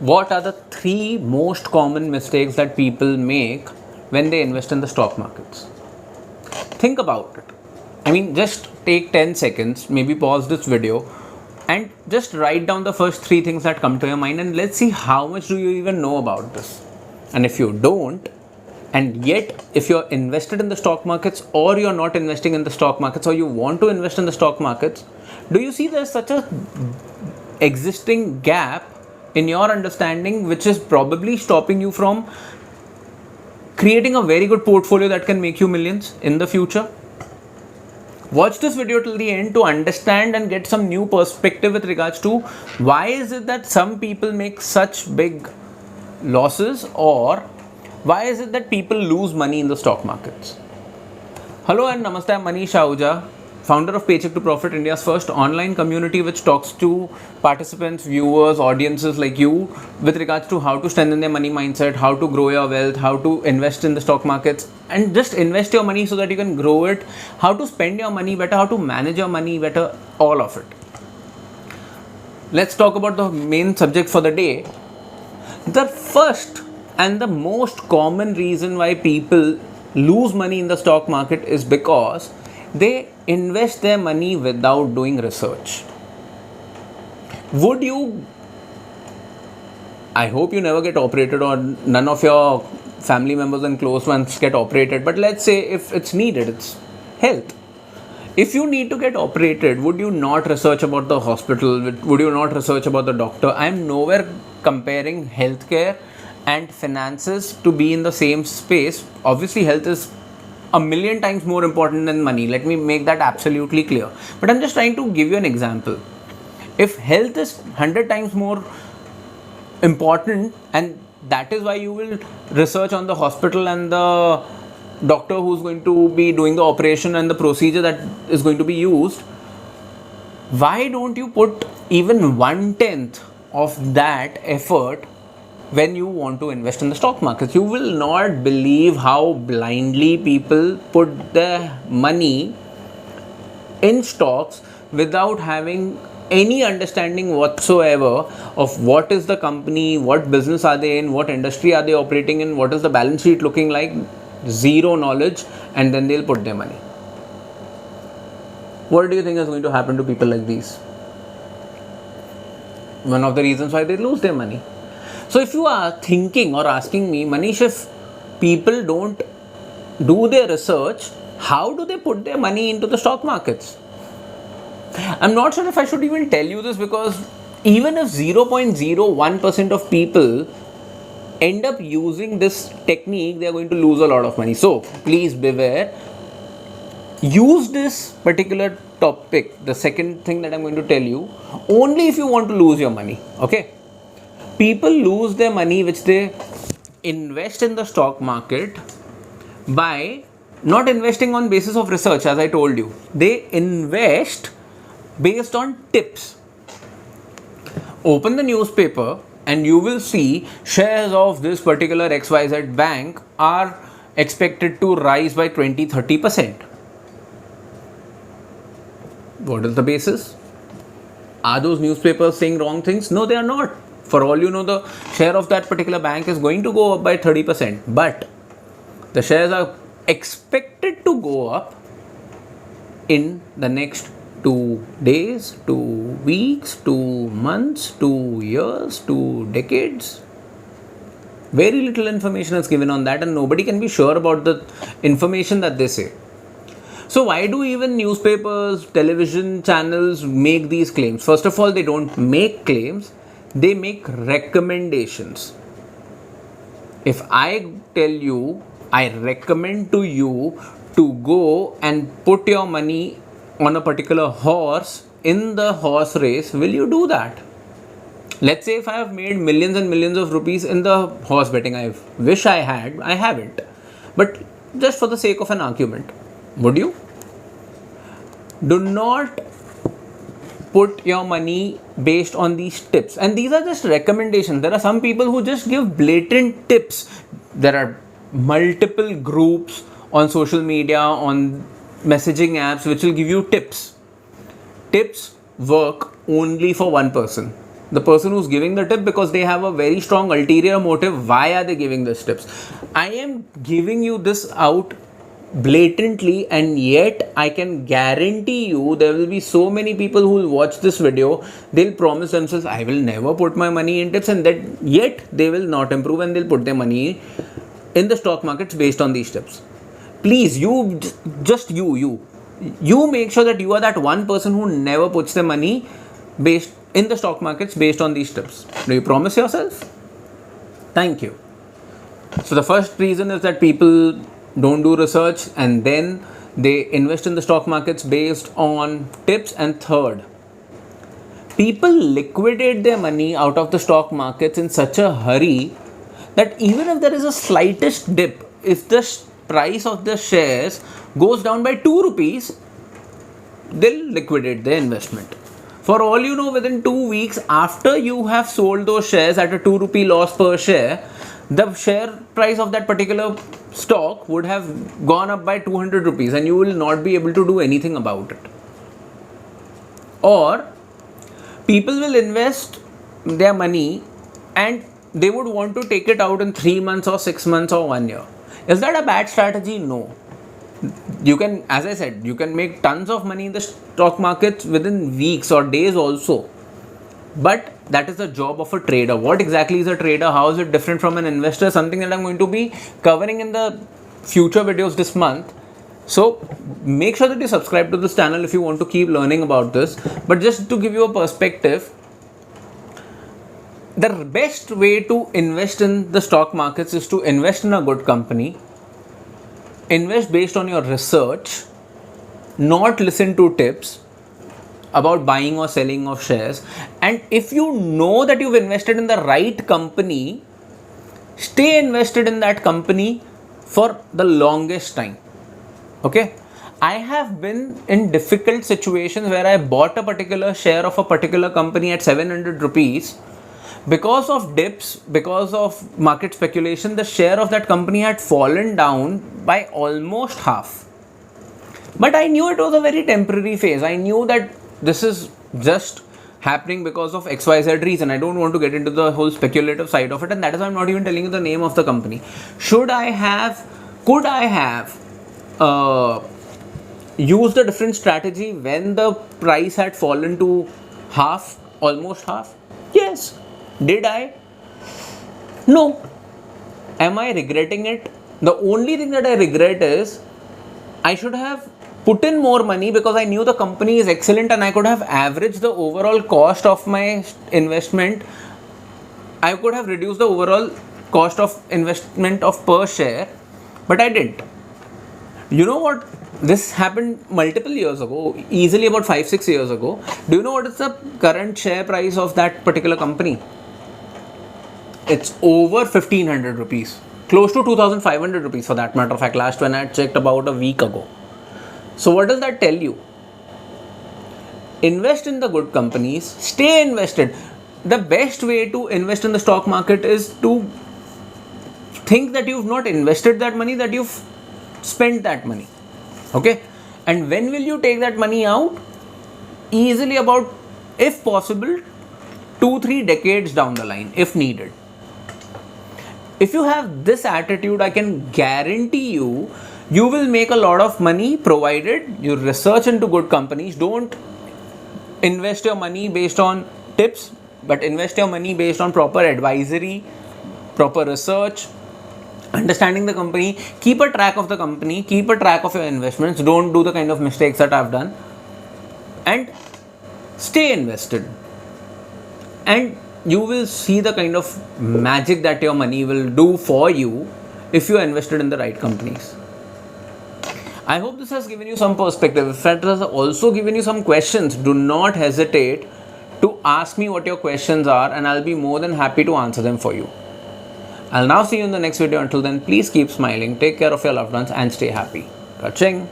What are the three most common mistakes that people make when they invest in the stock markets? Think about it. I mean, just take 10 seconds, maybe pause this video, and just write down the first three things that come to your mind, and let's see how much do you even know about this. And if you don't, and yet if you're invested in the stock markets, or you're not investing in the stock markets, or you want to invest in the stock markets, do you see there's such a existing gap in your understanding which is probably stopping you from creating a very good portfolio that can make you millions in the future? Watch this video till the end to understand and get some new perspective with regards to why is it that some people make such big losses, or why is it that people lose money in the stock markets. Hello and namaste, I'm Manish Ahuja, founder of Paycheck to Profit, India's first online community which talks to participants, viewers, audiences like you with regards to how to strengthen their money mindset, how to grow your wealth, how to invest in the stock markets and just invest your money so that you can grow it, how to spend your money better, how to manage your money better, all of it. Let's talk about the main subject for the day. The first and the most common reason why people lose money in the stock market is because they invest their money without doing research. I hope you never get operated, or none of your family members and close ones get operated, but let's say if it's needed, it's health. If you need to get operated, would you not research about the hospital? Would you not research about the doctor? I'm nowhere comparing healthcare and finances to be in the same space. Obviously, health is a million times more important than money. Let me make that absolutely clear. But I'm just trying to give you an example. If health is 100 times more important, and that is why you will research on the hospital and the doctor who's going to be doing the operation and the procedure that is going to be used, why don't you put even 1/10 of that effort when you want to invest in the stock markets? You will not believe how blindly people put their money in stocks without having any understanding whatsoever of what is the company, what business are they in, what industry are they operating in, what is the balance sheet looking like. Zero knowledge, and then they'll put their money. What do you think is going to happen to people like these? One of the reasons why they lose their money. So if you are thinking or asking me, Manish, if people don't do their research, how do they put their money into the stock markets? I'm not sure if I should even tell you this, because even if 0.01% of people end up using this technique, they are going to lose a lot of money. So please beware. Use this particular topic, the second thing that I'm going to tell you, only if you want to lose your money. Okay? People lose their money which they invest in the stock market by not investing on basis of research. As I told you, they invest based on tips. Open the newspaper and you will see shares of this particular XYZ bank are expected to rise by 20-30%. What is the basis? Are those newspapers saying wrong things? No, they are not. For all you know, the share of that particular bank is going to go up by 30%. But the shares are expected to go up in the next 2 days, 2 weeks, 2 months, 2 years, 2 decades. Very little information is given on that, and nobody can be sure about the information that they say. So why do even newspapers, television channels make these claims? First of all, they don't make claims, they make recommendations. If I tell you, I recommend to you to go and put your money on a particular horse in the horse race, will you do that? Let's say if I have made millions and millions of rupees in the horse betting, I wish I had, I haven't. But just for the sake of an argument, would you? Do not put your money based on these tips. And these are just recommendations. There are some people who just give blatant tips. There are multiple groups on social media, on messaging apps which will give you tips. Tips work only for one person. the person who's giving the tip, because they have a very strong ulterior motive. Why are they giving this tips? I am giving you this out blatantly, and yet I can guarantee you there will be so many people who will watch this video. They'll promise themselves, I will never put my money in tips, and that yet they will not improve, and they'll put their money in the stock markets based on these tips. Please, you make sure that you are that one person who never puts their money based in the stock markets based on these tips. Do you promise yourself? Thank you. So the first reason is that people don't do research, and then they invest in the stock markets based on tips. And third, people liquidate their money out of the stock markets in such a hurry that even if there is a slightest dip, if the price of the shares goes down by 2 rupees, they'll liquidate their investment. For all you know, within 2 weeks after you have sold those shares at a 2 rupee loss per share, the share price of that particular stock would have gone up by 200 rupees, and you will not be able to do anything about it. Or people will invest their money and they would want to take it out in 3 months or 6 months or 1 year. Is that a bad strategy? No. You can, as I said, you can make tons of money in the stock markets within weeks or days also. But that is the job of a trader. What exactly is a trader? How is it different from an investor? Something that I'm going to be covering in the future videos this month. So make sure that you subscribe to this channel if you want to keep learning about this. But just to give you a perspective, the best way to invest in the stock markets is to invest in a good company. Invest based on your research, not listen to tips about buying or selling of shares. And if you know that you've invested in the right company, stay invested in that company for the longest time. Okay? I have been in difficult situations where I bought a particular share of a particular company at 700 rupees. Because of dips, because of market speculation, the share of that company had fallen down by almost half. But I knew it was a very temporary phase. I knew that this is just happening because of XYZ reason. I don't want to get into the whole speculative side of it, and that is why I'm not even telling you the name of the company. Could I have used a different strategy when the price had fallen to half, almost half? Yes. Did I? No. Am I regretting it? The only thing that I regret is I should have put in more money, because I knew the company is excellent and I could have averaged the overall cost of my investment. I could have reduced the overall cost of investment of per share, but I didn't. You know what? This happened multiple years ago, easily about 5-6 years ago. Do you know what is the current share price of that particular company? It's over 1500 rupees, close to 2500 rupees for that matter of fact, last when I checked about a week ago. So what does that tell you? Invest in the good companies, stay invested. The best way to invest in the stock market is to think that you've not invested that money, that you've spent that money. Okay? And when will you take that money out? Easily about, if possible, 2-3 decades down the line, if needed. If you have this attitude, I can guarantee you, you will make a lot of money, provided you research into good companies. Don't invest your money based on tips, but invest your money based on proper advisory, proper research, understanding the company. Keep a track of the company, keep a track of your investments. Don't do the kind of mistakes that I've done, and stay invested. And you will see the kind of magic that your money will do for you if you are invested in the right companies. I hope this has given you some perspective. If it has also given you some questions, do not hesitate to ask me what your questions are, and I'll be more than happy to answer them for you. I'll now see you in the next video. Until then, please keep smiling, take care of your loved ones, and stay happy. Kaching.